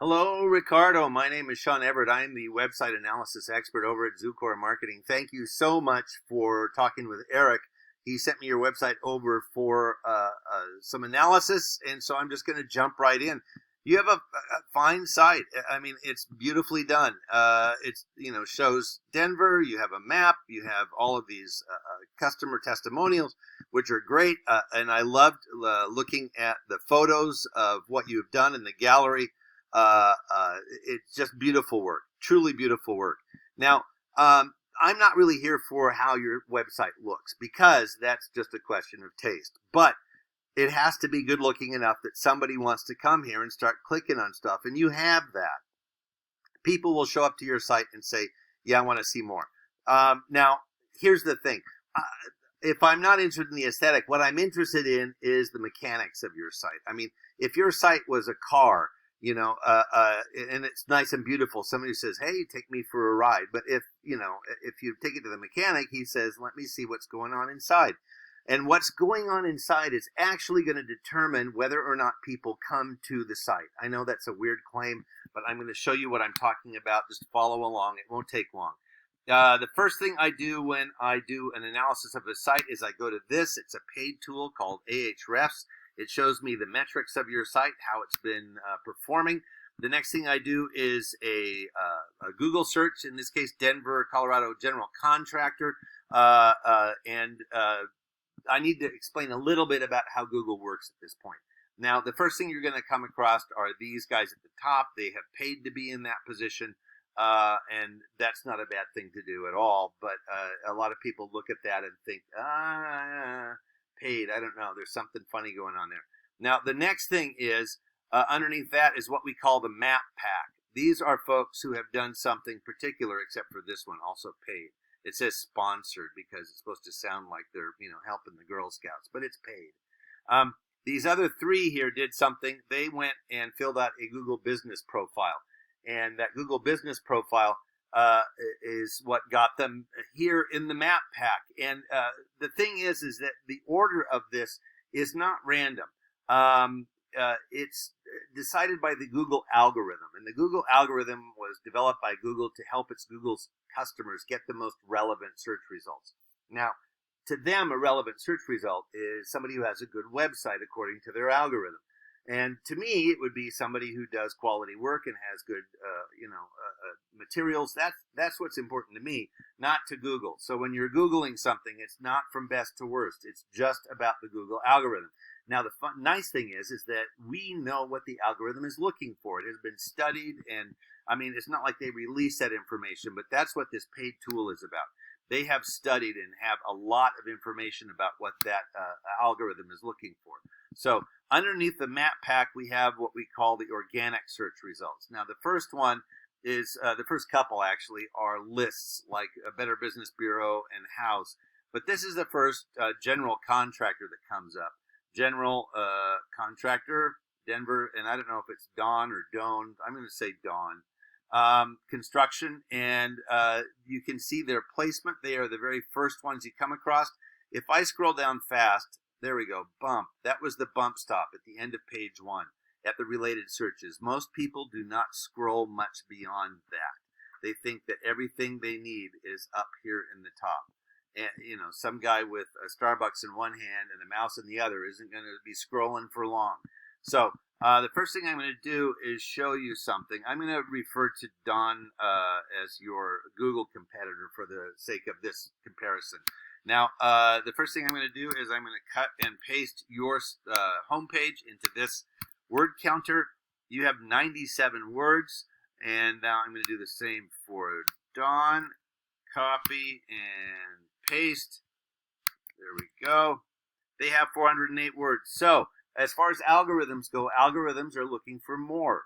Hello, Ricardo. My name is Sean Everett. I'm the website analysis expert over at Zucor Marketing. Thank you so much for talking with Eric. He sent me your website over for some analysis, and so I'm just going to jump right in. You have a fine site. I mean, it's beautifully done. It's shows Denver. You have a map. You have all of these customer testimonials, which are great. And I loved looking at the photos of what you have done in the gallery. It's just beautiful work, truly beautiful work. Now, I'm not really here for how your website looks because that's just a question of taste. But it has to be good looking enough that somebody wants to come here and start clicking on stuff. And you have that. People will show up to your site and say, yeah, I want to see more. Now, here's the thing. If I'm not interested in the aesthetic, what I'm interested in is the mechanics of your site. I mean, if your site was a car, and it's nice and beautiful, somebody says, hey, take me for a ride. But if you take it to the mechanic, he says, let me see what's going on inside. And what's going on inside is actually going to determine whether or not people come to the site. I know that's a weird claim, but I'm going to show you what I'm talking about. Just follow along. It won't take long. The first thing I do when I do an analysis of a site is I go to this. It's a paid tool called Ahrefs. It shows me the metrics of your site, how it's been performing. The next thing I do is a Google search, in this case, Denver, Colorado General Contractor. I need to explain a little bit about how Google works at this point. Now, the first thing you're going to come across are these guys at the top. They have paid to be in that position, and that's not a bad thing to do at all. But a lot of people look at that and think, paid, I don't know, there's something funny going on there. Now, the next thing is, underneath that is what we call the map pack. These are folks who have done something particular, except for this one, also paid. It says sponsored because it's supposed to sound like they're, helping the Girl Scouts, but it's paid. These other three here did something. They went and filled out a Google business profile. And that Google business profile is what got them here in the map pack. And the thing is that the order of this is not random. It's decided by the Google algorithm. And the Google algorithm was developed by Google to help Google's customers get the most relevant search results. Now, to them, a relevant search result is somebody who has a good website according to their algorithm. And to me, it would be somebody who does quality work and has good, materials. That's what's important to me, not to Google. So when you're Googling something, it's not from best to worst. It's just about the Google algorithm. Now, the nice thing is that we know what the algorithm is looking for. It has been studied, and I mean, it's not like they release that information, but that's what this paid tool is about. They have studied and have a lot of information about what that algorithm is looking for. So underneath the map pack, we have what we call the organic search results. Now, the first one is, the first couple actually are lists like a Better Business Bureau and House. But this is the first general contractor that comes up. General contractor, Denver, and I don't know if it's Dawn or Doan. I'm going to say Dawn. Construction, and you can see their placement. They are the very first ones you come across. If I scroll down fast, there we go, bump. That was the bump stop at the end of page 1 at the related searches. Most people do not scroll much beyond that. They think that everything they need is up here in the top. And, some guy with a Starbucks in one hand and a mouse in the other isn't going to be scrolling for long. So the first thing I'm going to do is show you something. I'm going to refer to Don as your Google competitor for the sake of this comparison. Now, the first thing I'm going to do is I'm going to cut and paste your homepage into this word counter. You have 97 words, and now I'm going to do the same for Don. Copy and paste. There we go. They have 408 words. So, as far as algorithms go, algorithms are looking for more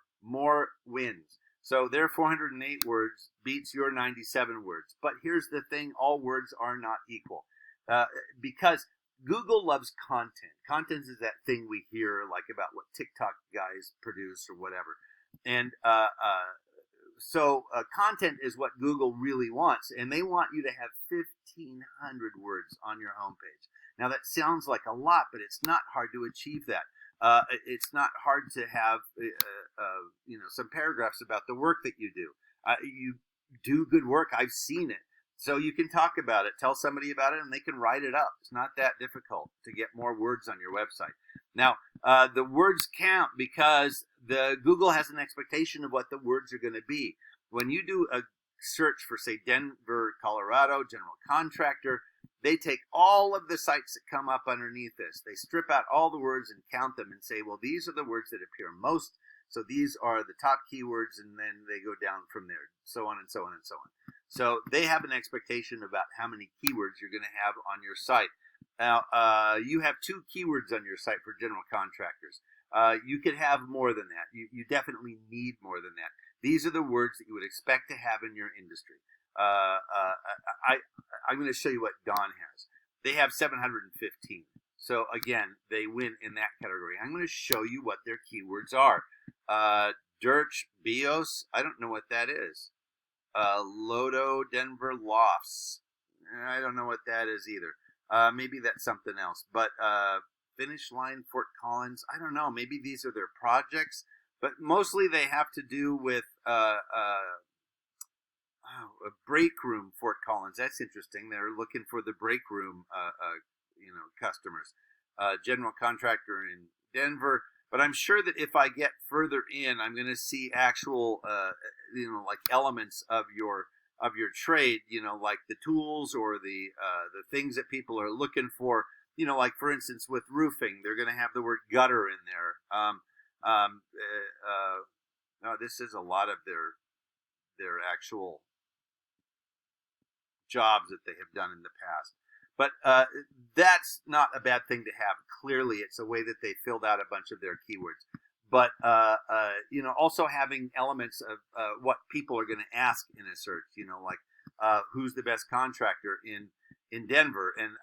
wins. So their 408 words beats your 97 words. But here's the thing, all words are not equal. Because Google loves content. Content is that thing we hear like about what TikTok guys produce or whatever. And so content is what Google really wants. And they want you to have 1,500 words on your homepage. Now that sounds like a lot, but it's not hard to achieve that. It's not hard to have, some paragraphs about the work that you do. You do good work. I've seen it. So you can talk about it, tell somebody about it, and they can write it up. It's not that difficult to get more words on your website. Now, the words count because the Google has an expectation of what the words are going to be. When you do a search for, say, Denver, Colorado, general contractor, they take all of the sites that come up underneath this. They strip out all the words and count them and say, well, these are the words that appear most. So these are the top keywords, and then they go down from there, so on and so on and so on. So they have an expectation about how many keywords you're going to have on your site. Now, you have 2 keywords on your site for general contractors. You could have more than that. You definitely need more than that. These are the words that you would expect to have in your industry. I'm going to show you what Dawn has. They have 715. So again, they win in that category. I'm going to show you what their keywords are. Dirch, Bios, I don't know what that is. Lodo, Denver, Lofts. I don't know what that is either. Maybe that's something else. But Finish Line, Fort Collins, I don't know. Maybe these are their projects. But mostly they have to do with a break room, Fort Collins. That's interesting. They're looking for the break room, customers. General contractor in Denver. But I'm sure that if I get further in, I'm going to see actual, like elements of your trade. Like the tools or the things that people are looking for. Like for instance with roofing, they're going to have the word gutter in there. No, this is a lot of their actual jobs that they have done in the past. But that's not a bad thing to have. Clearly, it's a way that they filled out a bunch of their keywords. But, also having elements of what people are going to ask in a search, like who's the best contractor in Denver. And,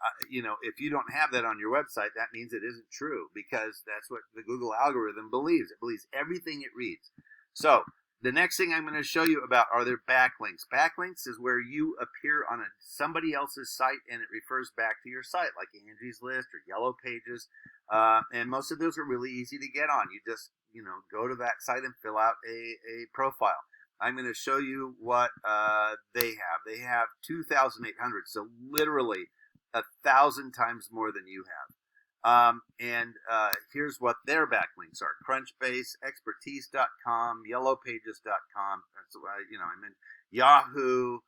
if you don't have that on your website, that means it isn't true because that's what the Google algorithm believes. It believes everything it reads. So the next thing I'm going to show you about are their backlinks. Backlinks is where you appear on somebody else's site and it refers back to your site, like Angie's List or Yellow Pages. And most of those are really easy to get on. You just, go to that site and fill out a profile. I'm going to show you what they have. They have 2,800, so literally 1,000 times more than you have. And here's what their backlinks are: Crunchbase, Expertise.com, YellowPages.com. That's what I meant. Yahoo,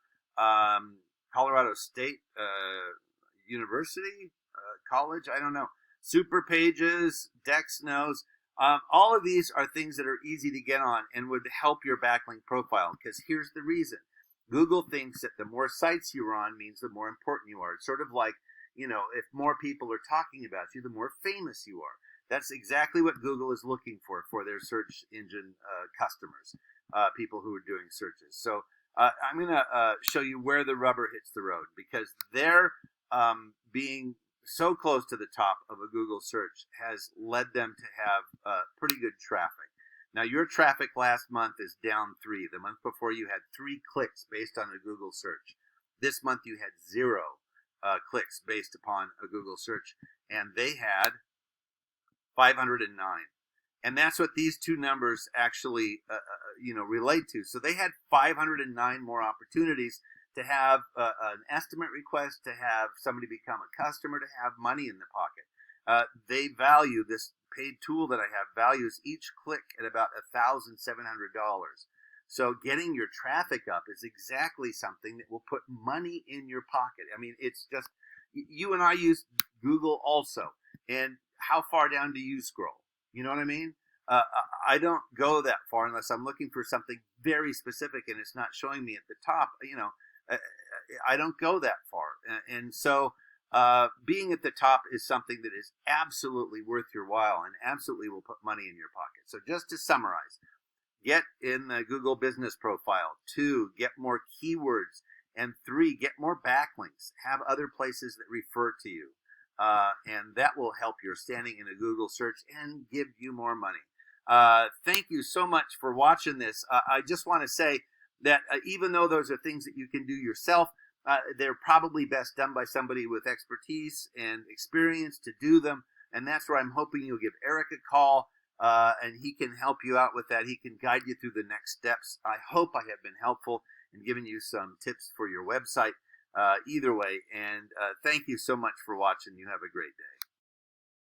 Colorado State University, college. I don't know. Super Pages, DexKnows. All of these are things that are easy to get on and would help your backlink profile. Because here's the reason: Google thinks that the more sites you're on means the more important you are. It's sort of like, if more people are talking about you, the more famous you are. That's exactly what Google is looking for their search engine customers, people who are doing searches. So I'm going to show you where the rubber hits the road, because they're being so close to the top of a Google search has led them to have pretty good traffic. Now, your traffic last month is down 3. The month before, you had 3 clicks based on a Google search. This month, you had 0 clicks based upon a Google search, and they had 509. And that's what these two numbers actually, relate to. So they had 509 more opportunities to have an estimate request, to have somebody become a customer, to have money in the pocket. They value this paid tool that I have, values each click at about $1,700. So getting your traffic up is exactly something that will put money in your pocket. I mean, it's just, you and I use Google also. And how far down do you scroll? You know what I mean? I don't go that far unless I'm looking for something very specific and it's not showing me at the top. I don't go that far. And so being at the top is something that is absolutely worth your while and absolutely will put money in your pocket. So just to summarize: get in the Google business profile. 2, get more keywords. And 3, get more backlinks. Have other places that refer to you. And that will help your standing in a Google search and give you more money. Thank you so much for watching this. I just want to say that even though those are things that you can do yourself, they're probably best done by somebody with expertise and experience to do them. And that's where I'm hoping you'll give Eric a call. and he can help you out with that. He can guide you through the next steps. I hope I have been helpful in giving you some tips for your website either way. And thank you so much for watching. You have a great day.